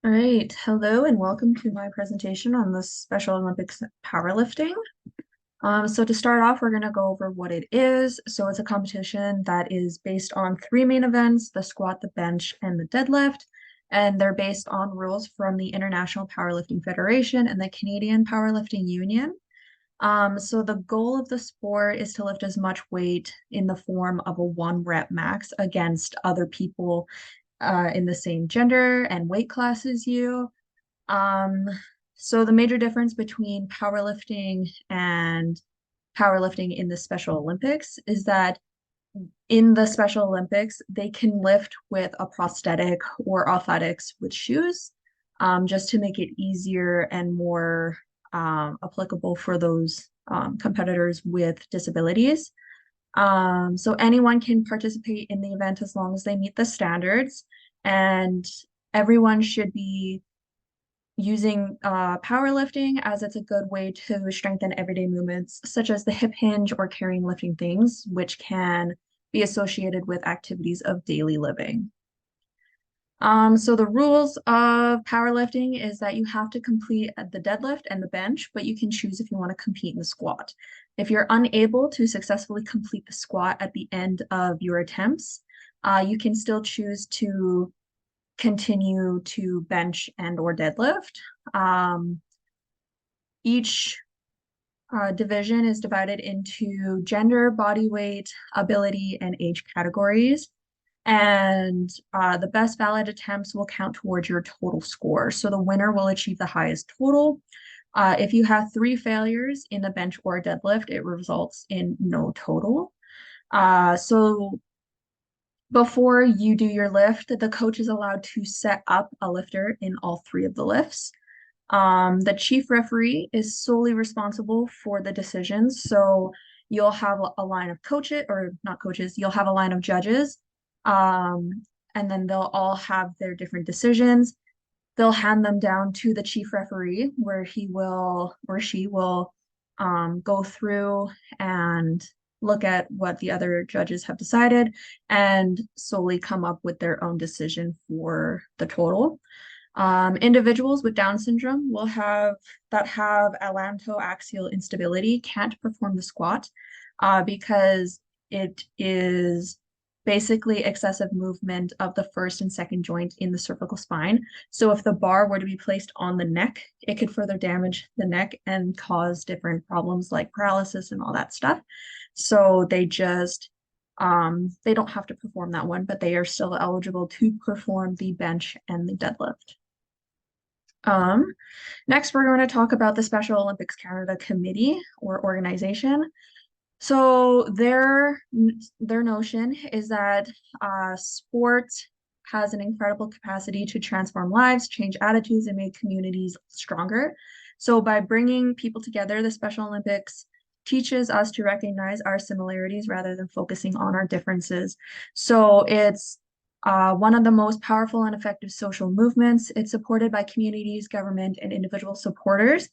All right, hello and welcome to my presentation on the Special Olympics powerlifting. So to start off, we're going to go over what it is. So it's a competition that is based on three main events: the squat, the bench, and the deadlift. And they're based on rules from the International Powerlifting Federation and the Canadian Powerlifting Union. So the goal of the sport is to lift as much weight in the form of a 1 rep max against other people in the same gender and weight class as you. Um, so the major difference between powerlifting and powerlifting in the Special Olympics is that in the Special Olympics, they can lift with a prosthetic or athletics with shoes, just to make it easier and more applicable for those competitors with disabilities. So anyone can participate in the event as long as they meet the standards, and everyone should be using powerlifting as it's a good way to strengthen everyday movements such as the hip hinge or carrying lifting things, which can be associated with activities of daily living. So the rules of powerlifting is that you have to complete the deadlift and the bench, but you can choose if you want to compete in the squat. If you're unable to successfully complete the squat at the end of your attempts, you can still choose to continue to bench and or deadlift. Each division is divided into gender, body weight, ability, and age categories. And the best valid attempts will count towards your total score. So the winner will achieve the highest total. If you have 3 failures in the bench or deadlift, it results in no total. So before you do your lift, the coach is allowed to set up a lifter in all 3 of the lifts. The chief referee is solely responsible for the decisions. So you'll have a line of coaches, or not coaches, you'll have a line of judges. And then they'll all have their different decisions. They'll hand them down to the chief referee, where he will or she will go through and look at what the other judges have decided and solely come up with their own decision for the total. Individuals with Down syndrome will have atlantoaxial instability can't perform the squat because it is basically excessive movement of the first and second joint in the cervical spine. So if the bar were to be placed on the neck, it could further damage the neck and cause different problems like paralysis and all that stuff. So they don't have to perform that one, but they are still eligible to perform the bench and the deadlift. Um, Next, we're going to talk about the Special Olympics Canada Committee or organization. So their notion is that sport has an incredible capacity to transform lives, change attitudes, and make communities stronger. So by bringing people together, the Special Olympics teaches us to recognize our similarities rather than focusing on our differences. So it's one of the most powerful and effective social movements. It's supported by communities, government, and individual supporters.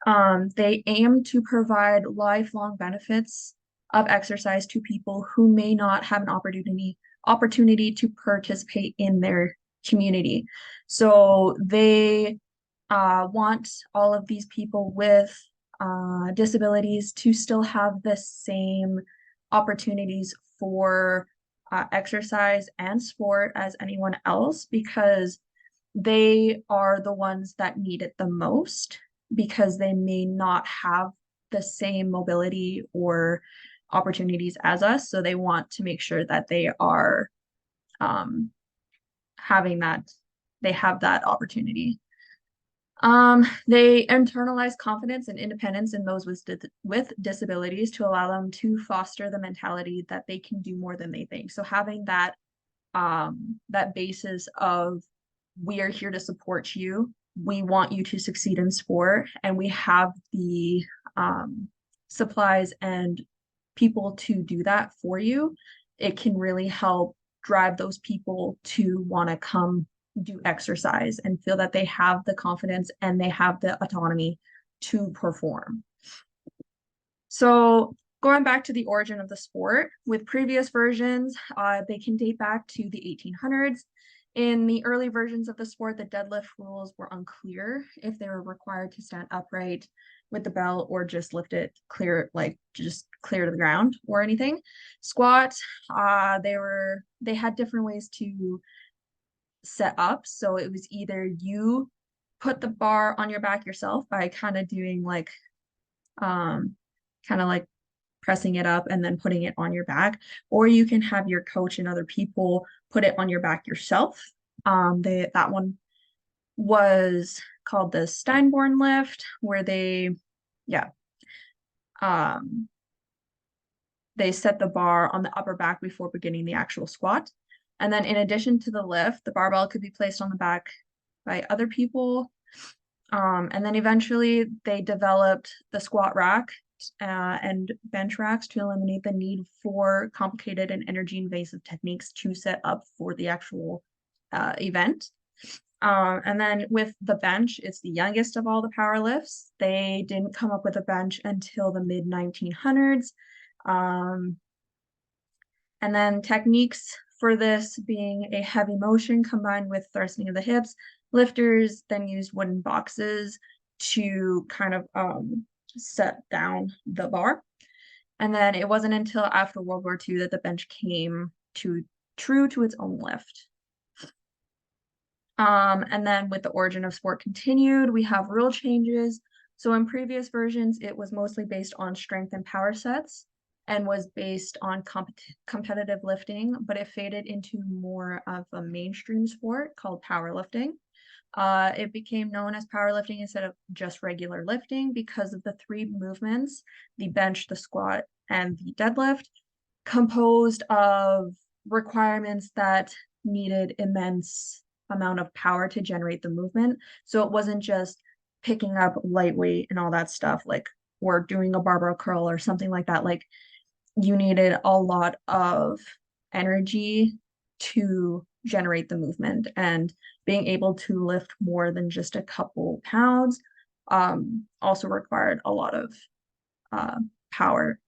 They aim to provide lifelong benefits of exercise to people who may not have an opportunity to participate in their community. So they want all of these people with disabilities to still have the same opportunities for exercise and sport as anyone else, because they are the ones that need it the most, because they may not have the same mobility or opportunities as us. So they want to make sure that they are having that, they have that opportunity. They internalize confidence and independence in those with disabilities to allow them to foster the mentality that they can do more than they think. So having that basis of, we are here to support you, we want you to succeed in sport, and we have the supplies and people to do that for you, it can really help drive those people to want to come do exercise and feel that they have the confidence and they have the autonomy to perform. So going back to the origin of the sport, with previous versions, they can date back to the 1800s. In the early versions of the sport, the deadlift rules were unclear if they were required to stand upright with the belt or just lift it clear, like just clear to the ground or anything. Squat, they had different ways to set up. So it was either you put the bar on your back yourself by kind of doing like kind of like pressing it up and then putting it on your back, or you can have your coach and other people put it on your back yourself. That one was called the Steinborn lift, where yeah, um, they set the bar on the upper back before beginning the actual squat. And then in addition to the lift, the barbell could be placed on the back by other people. And then eventually they developed the squat rack and bench racks to eliminate the need for complicated and energy invasive techniques to set up for the actual event. And then with the bench, it's the youngest of all the power lifts. They didn't come up with a bench until the mid 1900s. And then techniques for this being a heavy motion combined with thrusting of the hips. Lifters then used wooden boxes to kind of set down the bar. And then it wasn't until after World War II that the bench came true to its own lift. And then with the origin of sport continued, we have rule changes. So in previous versions, it was mostly based on strength and power sets and was based on competitive lifting, but it faded into more of a mainstream sport called powerlifting. It became known as powerlifting instead of just regular lifting because of the three movements, the bench, the squat, and the deadlift, composed of requirements that needed immense amount of power to generate the movement. So it wasn't just picking up lightweight and all that stuff, like, or doing a barbell curl or something like that. Like, you needed a lot of energy to generate the movement, and being able to lift more than just a couple pounds also required a lot of power.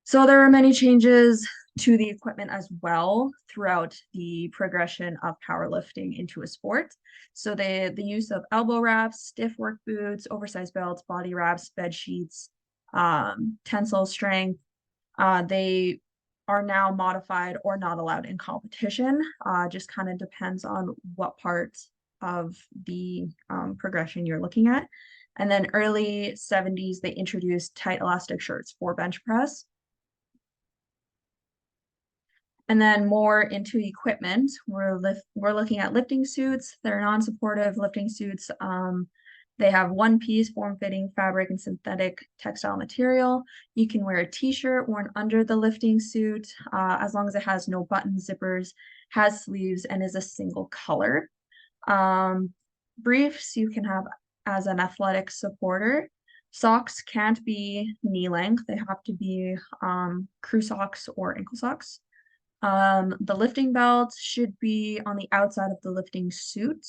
So there are many changes to the equipment as well throughout the progression of powerlifting into a sport. So the use of elbow wraps, stiff work boots, oversized belts, body wraps, bed sheets, tensile strength, they are now modified or not allowed in competition. Just kind of depends on what part of the progression you're looking at. And then early 70s, they introduced tight elastic shirts for bench press. And then more into equipment, we're looking at lifting suits. They're non-supportive lifting suits. They have one piece, form-fitting fabric and synthetic textile material. You can wear a t-shirt worn under the lifting suit as long as it has no buttons, zippers, has sleeves, and is a single color. Briefs you can have as an athletic supporter. Socks can't be knee length. They have to be crew socks or ankle socks. The lifting belt should be on the outside of the lifting suit.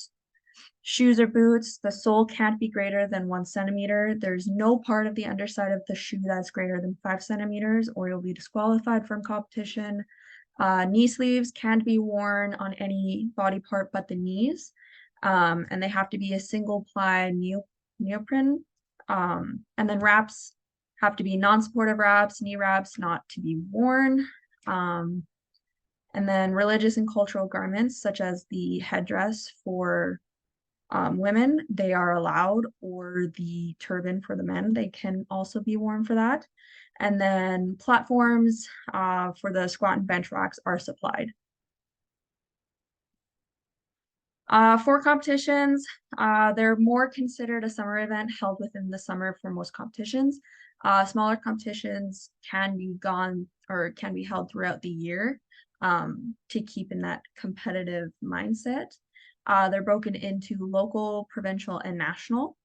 Shoes or boots, the sole can't be greater than 1 centimeter. There's no part of the underside of the shoe that's greater than 5 centimeters, or you'll be disqualified from competition. Knee sleeves can't be worn on any body part but the knees. And they have to be a single ply neoprene. And then wraps have to be non-supportive wraps, knee wraps, not to be worn. And then religious and cultural garments, such as the headdress for women, they are allowed, or the turban for the men, they can also be worn for that. And then platforms for the squat and bench racks are supplied. For competitions, they're more considered a summer event held within the summer for most competitions. Smaller competitions can be held throughout the year to keep in that competitive mindset. They're broken into local, provincial, and national.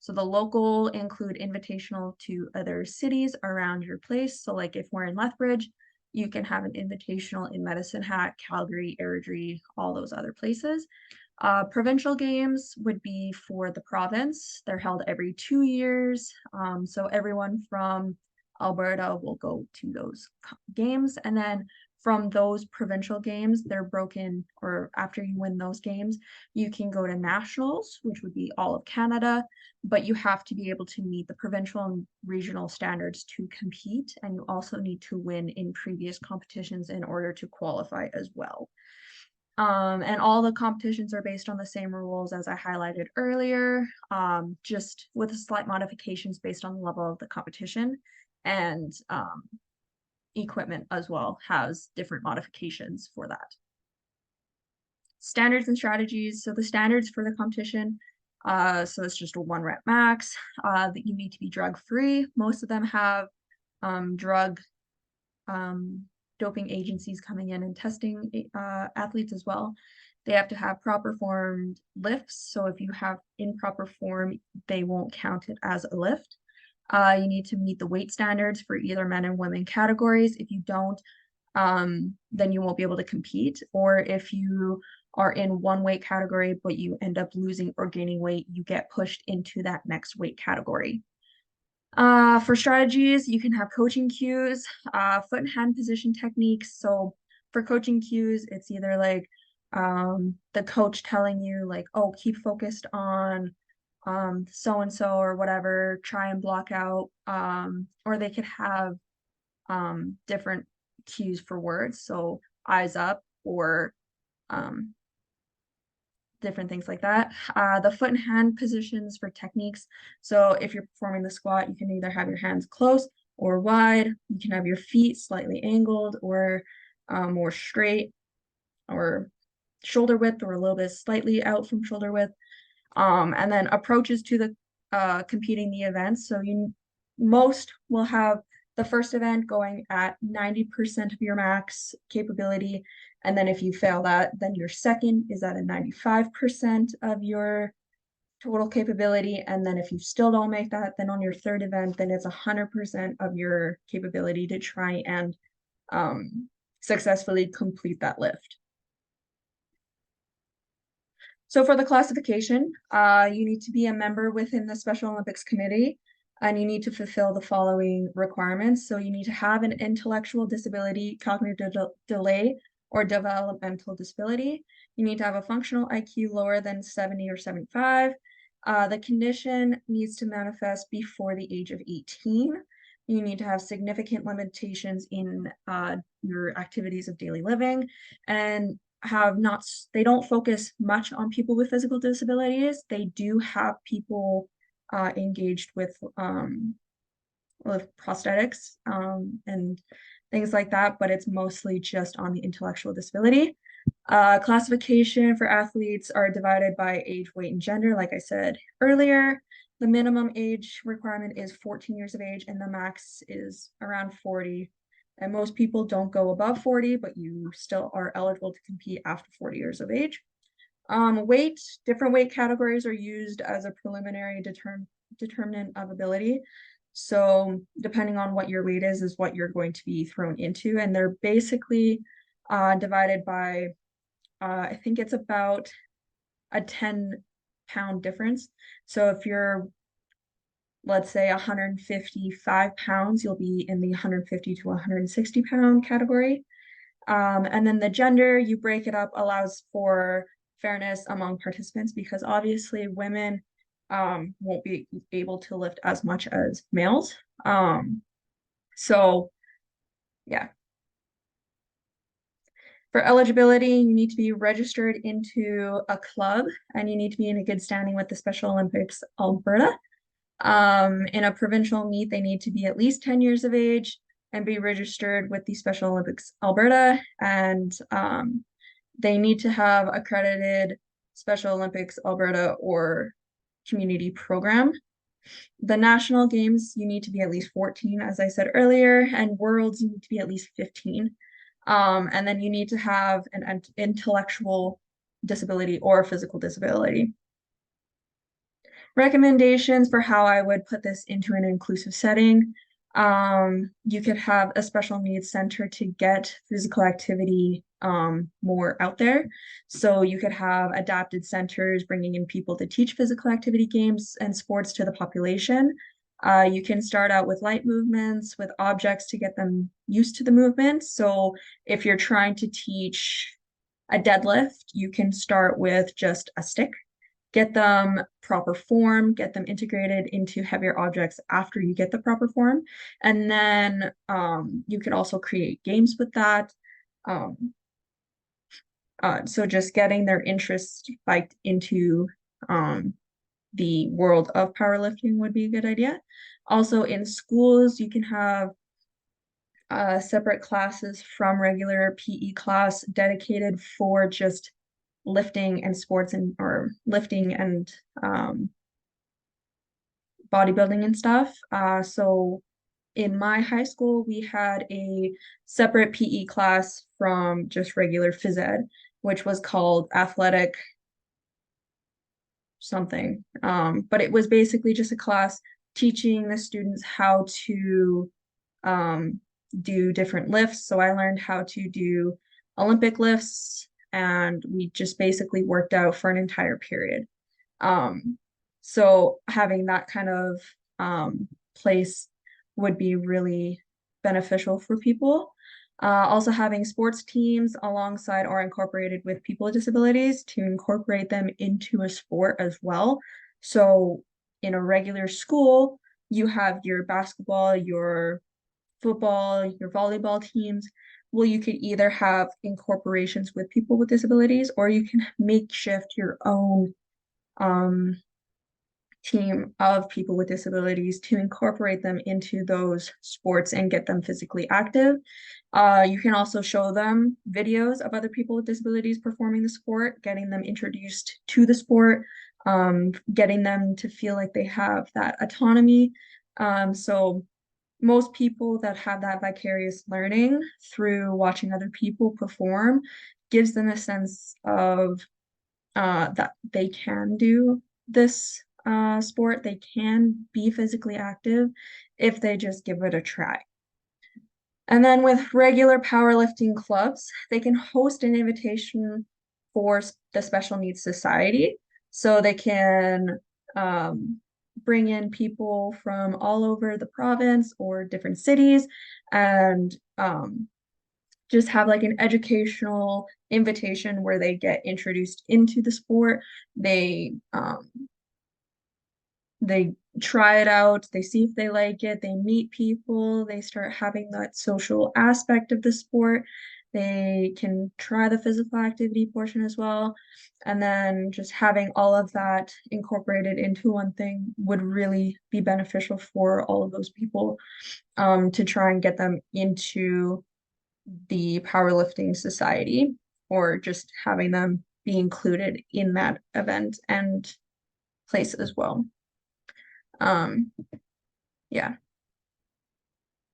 So the local include invitational to other cities around your place. So like if we're in Lethbridge, you can have an invitational in Medicine Hat, Calgary, Airdrie, all those other places. Provincial games would be for the province. They're held every 2 years. So everyone from Alberta will go to those games. And then from those provincial games, they're broken, or after you win those games, you can go to nationals, which would be all of Canada, but you have to be able to meet the provincial and regional standards to compete, and you also need to win in previous competitions in order to qualify as well. And all the competitions are based on the same rules as I highlighted earlier, just with slight modifications based on the level of the competition. And equipment as well has different modifications for that. Standards and strategies. So the standards for the competition, so it's just a 1 rep max, that you need to be drug free. Most of them have drug doping agencies coming in and testing athletes as well. They have to have proper formed lifts. So if you have improper form, they won't count it as a lift. You need to meet the weight standards for either men and women categories. If you don't, then you won't be able to compete. Or if you are in one weight category, but you end up losing or gaining weight, you get pushed into that next weight category. For strategies, you can have coaching cues, foot and hand position techniques. So for coaching cues, it's either like the coach telling you like, oh, keep focused on so and so or whatever, try and block out, or they could have different cues for words, so eyes up or different things like that. The foot and hand positions for techniques. So if you're performing the squat, you can either have your hands close or wide. You can have your feet slightly angled or more straight, or shoulder width, or a little bit slightly out from shoulder width. And then approaches to the competing the events. So most will have the first event going at 90% of your max capability. And then if you fail that, then your second is at a 95% of your total capability. And then if you still don't make that, then on your third event, then it's 100% of your capability to try and successfully complete that lift. So for the classification, you need to be a member within the Special Olympics Committee, and you need to fulfill the following requirements. So you need to have an intellectual disability, cognitive delay, or developmental disability. You need to have a functional IQ lower than 70 or 75. The condition needs to manifest before the age of 18. You need to have significant limitations in your activities of daily living, and they don't focus much on people with physical disabilities. They do have people engaged with prosthetics and things like that, but it's mostly just on the intellectual disability. Classification for athletes are divided by age, weight, and gender, like I said earlier. The minimum age requirement is 14 years of age, and the max is around 40. And most people don't go above 40, but you still are eligible to compete after 40 years of age. Weight, different weight categories are used as a preliminary determinant of ability. So depending on what your weight is what you're going to be thrown into. And they're basically divided by, I think it's about a 10-pound difference. So if you're, let's say 155 pounds, you'll be in the 150 to 160 pound category. And then the gender, you break it up, allows for fairness among participants, because obviously women won't be able to lift as much as males. So yeah. For eligibility, you need to be registered into a club, and you need to be in a good standing with the Special Olympics Alberta. In a provincial meet, they need to be at least 10 years of age and be registered with the Special Olympics Alberta, and they need to have accredited Special Olympics Alberta or community program. The national games, you need to be at least 14, as I said earlier, and worlds, you need to be at least 15. And then you need to have an intellectual disability or physical disability. Recommendations for how I would put this into an inclusive setting. You could have a special needs center to get physical activity more out there. So you could have adapted centers bringing in people to teach physical activity games and sports to the population. You can start out with light movements with objects to get them used to the movement. So if you're trying to teach a deadlift, you can start with just a stick, get them proper form, get them integrated into heavier objects after you get the proper form. And then you can also create games with that. Um, so just getting their interest spiked into the world of powerlifting would be a good idea. Also in schools, you can have separate classes from regular PE class dedicated for just lifting and sports and or lifting and bodybuilding and stuff. So in my high school, we had a separate PE class from just regular phys ed, which was called athletic something. But it was basically just a class teaching the students how to um, do different lifts. So I learned how to do Olympic lifts, and we just basically worked out for an entire period. Um, so having that kind of place would be really beneficial for people. Also having sports teams alongside or incorporated with people with disabilities to incorporate them into a sport as well. So in a regular school, you have your basketball, your football, your volleyball teams. Well, you could either have incorporations with people with disabilities, or you can makeshift your own um, team of people with disabilities to incorporate them into those sports and get them physically active. You can also show them videos of other people with disabilities performing the sport, getting them introduced to the sport, getting them to feel like they have that autonomy. So most people that have that vicarious learning through watching other people perform gives them a sense of that they can do this sport. They can be physically active if they just give it a try. And then with regular powerlifting clubs, they can host an invitation for the Special Needs Society. So they can bring in people from all over the province or different cities and just have like an educational invitation where they get introduced into the sport. They try it out, they see if they like it, they meet people, they start having that social aspect of the sport. They can try the physical activity portion as well. And then just having all of that incorporated into one thing would really be beneficial for all of those people to try and get them into the powerlifting society or just having them be included in that event and place as well. Um, yeah.